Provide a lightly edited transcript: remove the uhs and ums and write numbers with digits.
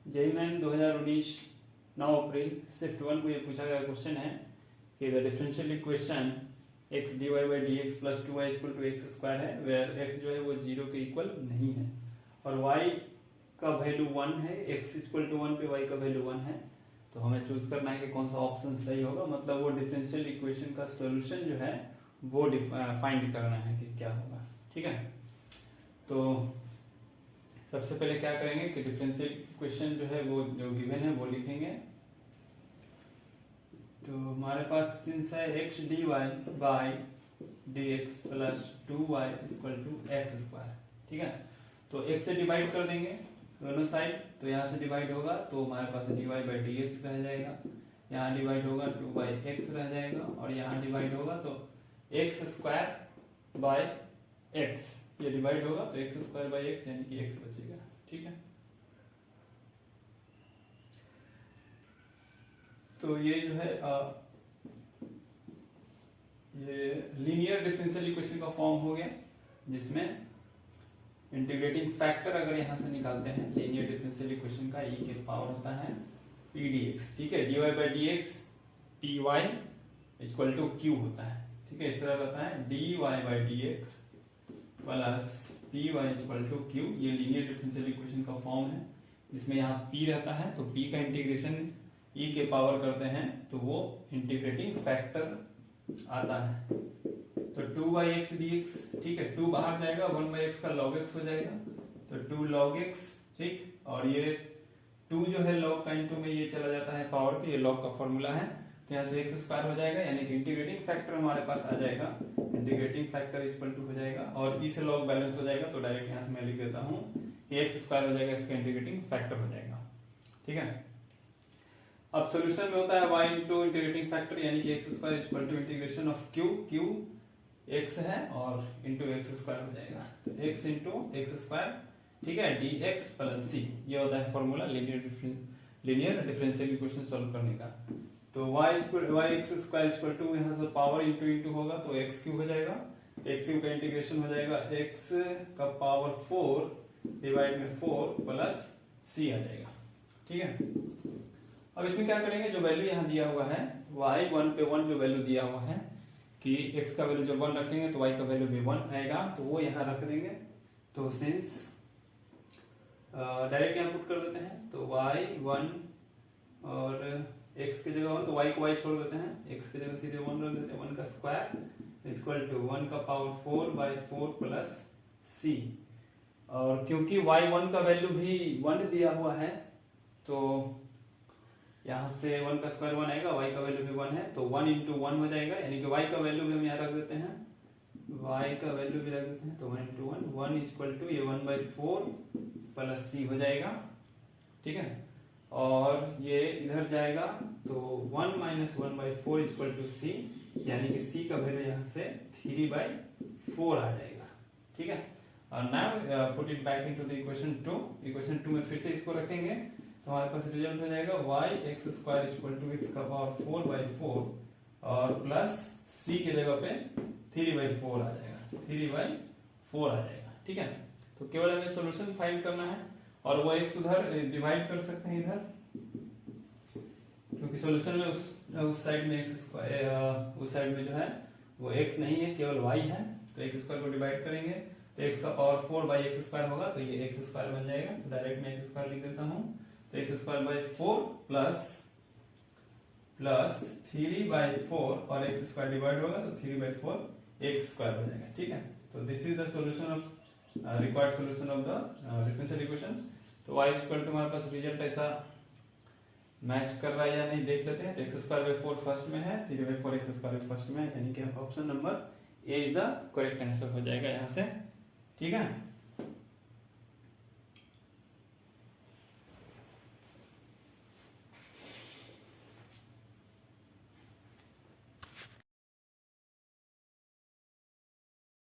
JEE main 2019 9 अप्रैल shift 1 को ये पूछा गया क्वेश्चन है कि the differential equation x dy by dx plus 2y equal to x square है वेयर x जो है वो 0 के इक्वल नहीं है और y का वैल्यू 1 है, x इक्वल टू 1 पे y का वैल्यू 1 है। तो हमें चूज करना है कि कौन सा ऑप्शन सही होगा, मतलब वो डिफरेंशियल इक्वेशन का सॉल्यूशन जो है वो फाइंड करना है कि क्या होगा। ठीक है, तो सबसे पहले क्या करेंगे कि डिफरेंशियल इक्वेशन जो है वो जो गिवन है वो लिखेंगे। तो हमारे पास सिंस है x dy by dx plus 2y equal to x square. ठीक है, तो x से डिवाइड कर देंगे दोनों साइड, तो यहाँ से डिवाइड होगा तो हमारे पास dy बाई dx रह जाएगा, यहाँ डिवाइड होगा 2 बाई एक्स रह जाएगा और यहाँ डिवाइड होगा तो एक्स स्क्वायर बाई एक्स, ये डिवाइड होगा तो एक्स स्क्वायर बाई एक्स यानी कि एक्स बचेगा। ठीक है, तो ये जो है ये लीनियर डिफरेंशियल इक्वेशन का फॉर्म हो गया, जिसमें इंटीग्रेटिंग फैक्टर अगर यहां से निकालते हैं लीनियर डिफरेंशियल इक्वेशन का e के पावर होता है p dx। ठीक है, dy by dx py equal to q होता है। ठीक है, इस तरह रहता है dy by dx plus py equal to q, ये लीनियर डिफरेंशियल इक्वेशन का फॉर्म है। इसमें यहाँ p रहता है तो p का इंटीग्रेशन e के पावर करते हैं तो वो इंटीग्रेटिंग फैक्टर आता है। तो 2 बाई एक्स डी एक्स, ठीक है, 2 बाहर जाएगा, 1 बाई एक्स का लॉग एक्स हो जाएगा तो 2 लॉग एक्स। ठीक, और ये 2 जो है लॉग का इंटू में ये चला जाता है पावर पे, ये लॉग का फॉर्मूला है, तो यहाँ से एक्स स्क्वायर हो जाएगा यानी कि इंटीग्रेटिंग फैक्टर हमारे पास आ जाएगा, इंटीग्रेटिंग फैक्टर इक्वल टू हो जाएगा और ई से लॉग बैलेंस हो जाएगा तो डायरेक्ट यहाँ से मैं लिख देता हूँ कि एक्स स्क्वायर हो जाएगा, इसका इंटीग्रेटिंग फैक्टर हो जाएगा। ठीक है, अब सोल्यूशन में होता है y इंटू इंटीग्रेटिंग फैक्टर यानी कि x square equal to integration of q x है और इंटू एक्स स्क्वायर हो जाएगा तो x इंटू एक्स स्क्वायर। ठीक है, dx प्लस c, ये होता है formula linear differential equation solve करने का। तो y x square equal to यहाँ से पावर इंटू इंटू होगा तो एक्स क्यू हो जाएगा, तो एक्स क्यू का इंटीग्रेशन हो जाएगा x का पावर 4 डिवाइड में 4 प्लस c आ जाएगा। ठीक है, अब इसमें क्या करेंगे, जो वैल्यू यहाँ दिया हुआ है y 1 पे 1 जो वैल्यू दिया हुआ है कि x का वैल्यू जब 1 रखेंगे तो y का वैल्यू भी 1 आएगा, तो वो यहाँ रख देंगे। तो सिंस डायरेक्ट यहाँ पुट कर देते हैं तो y 1 और x की जगह 1 तो y को y छोड़ देते हैं, x की जगह सीधे 1 रख देते हैं, 1 का स्क्वायर इक्वल टू 1 का पावर 4 बाई 4 प्लस c। और क्योंकि y1 का वैल्यू भी 1 दिया हुआ है तो यहाँ से 1 का स्क्वायर 1 आएगा, y का वैल्यू भी 1 है तो 1 इंटू 1 हो जाएगा यानी कि y का वैल्यू भी हम यहाँ रख देते हैं, y का वैल्यू भी रख देते हैं तो 1 इंटू 1 इक्वल टू ये 1 बाई 4 प्लस c हो जाएगा। ठीक है, और ये इधर जाएगा तो 1 minus 1 by 4 equal to c यानी कि c का वैल्यू यहाँ से 3 बाई 4 आ जाएगा। ठीक है, और now put it back into the equation 2, equation 2 में फिर से इसको रखेंगे तो हमारे पास रिजल्ट हो जाएगा y x square equal to x का पावर 4 बाई 4 और प्लस c के जगह पे 3 बाई 4 आ जाएगा, 3 बाई 4 आ जाएगा। ठीक है, तो केवल हमें सॉल्यूशन फाइंड करना है और वो एक्स उधर डिवाइड कर सकते हैं इधर, क्योंकि सॉल्यूशन में उस साइड में एक्स स्क्वायर उस साइड में जो है वो x नहीं है केवल y है, तो एक्स स्क्वायर को डिवाइड करेंगे तो x का पावर 4 बाई एक्स स्क्वायर होगा तो ये एक्स स्क्वायर बन जाएगा, तो डायरेक्ट मैं एक्स स्क्वायर लिख देता हूँ तो x square by 4 plus 3 by 4 और एक्स स्क्वायर डिवाइड होगा तो 3 बाई 4 एक्स स्क्वायर हो जाएगा। ठीक है, तो this is the solution of required solution of the differential equation. तो y इक्वल टू हमारे पास रिजल्ट ऐसा मैच कर रहा है या नहीं देख लेते हैं। तो एक्स स्क्वायर बाई 4 फर्स्ट में है, 3 बाई 4 एक्स स्क्वायर फर्स्ट में है यानी कि option number A is the correct answer हो जाएगा यहाँ से। ठीक है।